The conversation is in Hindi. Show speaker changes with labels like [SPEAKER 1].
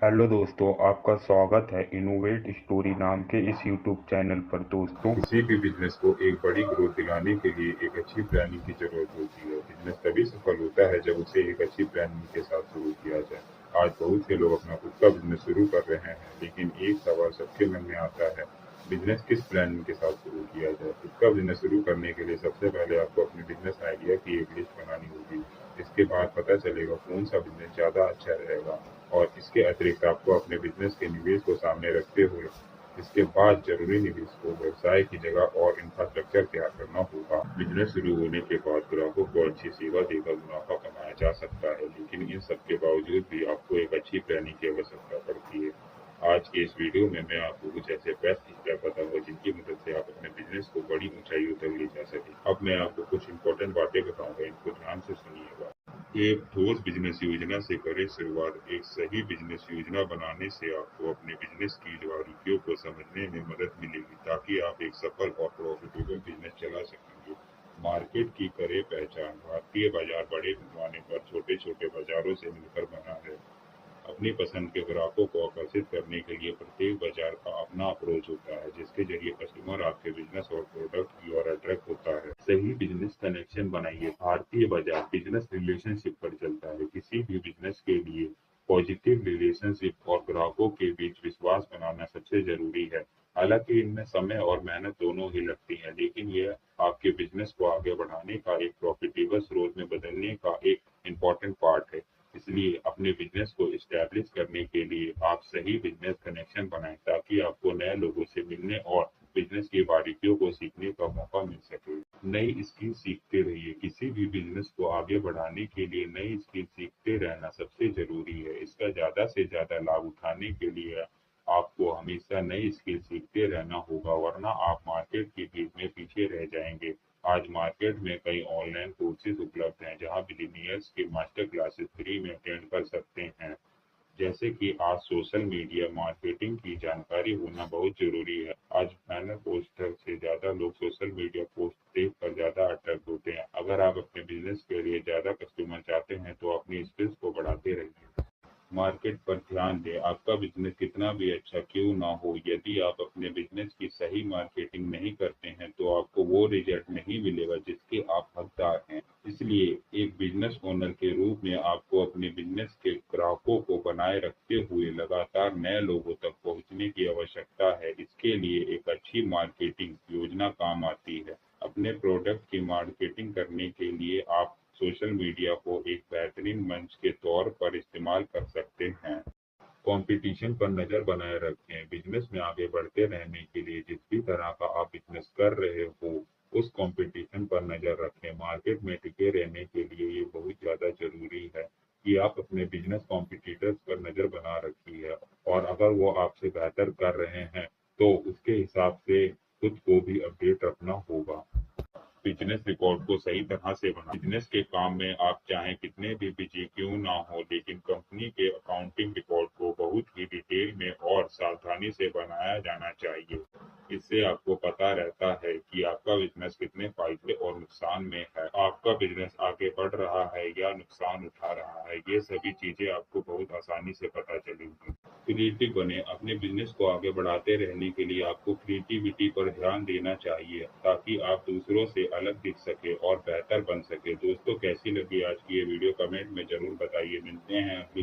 [SPEAKER 1] हेलो दोस्तों, आपका स्वागत है इनोवेट स्टोरी नाम के इस यूट्यूब चैनल पर। दोस्तों,
[SPEAKER 2] किसी भी बिजनेस को एक बड़ी ग्रोथ दिलाने के लिए एक अच्छी प्लानिंग की जरूरत होती है। बिजनेस तभी सफल होता है जब उसे एक अच्छी प्लानिंग के साथ शुरू किया जाए। आज बहुत से लोग अपना खुद का बिजनेस शुरू कर रहे हैं, लेकिन एक सवाल सबके मन में आता है, बिजनेस किस प्लानिंग के साथ शुरू किया जाए। खुद का बिजनेस शुरू करने के लिए सबसे पहले आपको अपने बिजनेस आइडिया की एक लिस्ट बनानी होगी। इसके बाद पता चलेगा कौन सा बिजनेस ज्यादा अच्छा रहेगा, और इसके अतिरिक्त आपको अपने बिजनेस के निवेश को सामने रखते हुए इसके बाद जरूरी निवेश को व्यवसाय की जगह और इंफ्रास्ट्रक्चर तैयार करना होगा। बिजनेस शुरू होने के बाद ग्राहकों को अच्छी सेवा देकर मुनाफा कमाया जा सकता है, लेकिन इन सब के बावजूद भी आपको एक अच्छी प्लानिंग की आवश्यकता पड़ती है। आज के इस वीडियो में मैं आपको कुछ ऐसे बेस्ट स्टेप बताऊंगा जिनकी मदद से आप अपने बिजनेस को बड़ी ऊंचाइयों तक ले जा सके। अब मैं आपको कुछ इंपॉर्टेंट बातें बताऊंगा, इनको ध्यान से सुनिएगा। एक ठोस बिजनेस योजना से करें शुरुआत। एक सही बिजनेस योजना बनाने से आपको अपने बिजनेस की बारीकियों को समझने में मदद मिलेगी, ताकि आप एक सफल और प्रॉफिटेबल बिजनेस चला सकेंगे। मार्केट की करें पहचान। भारतीय बाजार बड़े पैमाने पर छोटे छोटे बाजारों से मिलकर बना है। अपनी पसंद के ग्राहकों को आकर्षित करने के लिए प्रत्येक बाजार का अपना अप्रोच होता है, जिसके जरिए कस्टमर आपके बिजनेस और प्रोडक्ट की ओर अट्रैक्ट होता है। सही बिजनेस कनेक्शन बनाइए। भारतीय बाजार बिजनेस रिलेशनशिप पर चलता है। किसी भी बिजनेस के लिए पॉजिटिव रिलेशनशिप और ग्राहकों के बीच विश्वास बनाना सबसे जरूरी है। हालांकि इनमें समय और मेहनत दोनों ही लगती है, लेकिन यह आपके बिजनेस को आगे बढ़ाने का एक प्रॉफिटेबल स्रोत में बदलने का एक इम्पोर्टेंट पार्ट है। इसलिए अपने बिजनेस को इस्टेब्लिश करने के लिए आप सही बिजनेस कनेक्शन बनाएं, ताकि आपको नए लोगों से मिलने और बिजनेस की बारीकियों को सीखने का मौका मिल सके। नई स्किल सीखते रहिए। किसी भी बिजनेस को आगे बढ़ाने के लिए नई स्किल सीखते रहना सबसे जरूरी है। इसका ज्यादा से ज्यादा लाभ उठाने के लिए आपको हमेशा नई स्किल सीखते रहना होगा, वरना आप मार्केट की भीड़ में पीछे रह जाएंगे। आज मार्केट में कई ऑनलाइन कोर्सेज उपलब्ध हैं, जहां बिलियनियर्स के मास्टर क्लासेस फ्री में अटेंड कर सकते हैं। जैसे कि आज सोशल मीडिया मार्केटिंग की जानकारी होना बहुत जरूरी है। आज बैनर पोस्टर से ज्यादा लोग सोशल मीडिया पोस्ट देख कर ज्यादा अट्रैक्ट होते हैं। अगर आप अपने बिजनेस के लिए ज्यादा कस्टमर चाहते हैं, तो अपनी स्किल्स को बढ़ाते रहिए। मार्केट पर ध्यान दें। आपका बिजनेस कितना भी अच्छा क्यों ना हो, यदि आप अपने बिजनेस की सही मार्केटिंग नहीं करते हैं, तो आपको वो रिजल्ट नहीं मिलेगा जिसके आप हकदार हैं। इसलिए एक बिजनेस ओनर के रूप में आपको अपने बिजनेस के ग्राहकों को बनाए रखते हुए लगातार नए लोगों तक पहुंचने की आवश्यकता है। इसके लिए एक अच्छी मार्केटिंग योजना काम आती है। अपने प्रोडक्ट की मार्केटिंग करने के लिए आप सोशल मीडिया को एक बेहतरीन मंच के तौर पर इस्तेमाल कर सकते हैं। कंपटीशन पर नजर बनाए रखें। बिजनेस में आगे बढ़ते रहने के लिए जिस भी तरह का आप बिजनेस कर रहे हो, उस कंपटीशन पर नजर रखें। मार्केट में टिके रहने के लिए ये बहुत ज्यादा जरूरी है कि आप अपने बिजनेस कॉम्पिटिटर्स पर नजर बना रखी है, और अगर वो आपसे बेहतर कर रहे हैं, तो उसके हिसाब से खुद को भी अपडेट रखना होगा। बिजनेस रिकॉर्ड को सही तरह से बना। बिजनेस के काम में आप चाहे कितने भी बिजी क्यों ना हो, लेकिन कंपनी के अकाउंटिंग रिकॉर्ड को बहुत ही डिटेल में और सावधानी से बनाया जाना चाहिए। इससे आपको पता रहता है कि आपका बिजनेस कितने फायदे और नुकसान में है, आपका बिजनेस आगे बढ़ रहा है या नुकसान उठा रहा है। ये सभी चीजें आपको बहुत आसानी से पता चलेंगी। क्रिएटिव बने। अपने बिजनेस को आगे बढ़ाते रहने के लिए आपको क्रिएटिविटी पर ध्यान देना चाहिए, ताकि आप दूसरों से अलग दिख सके और बेहतर बन सके। दोस्तों, कैसी लगी आज की ये वीडियो कमेंट में जरूर बताइए। मिलते हैं अगली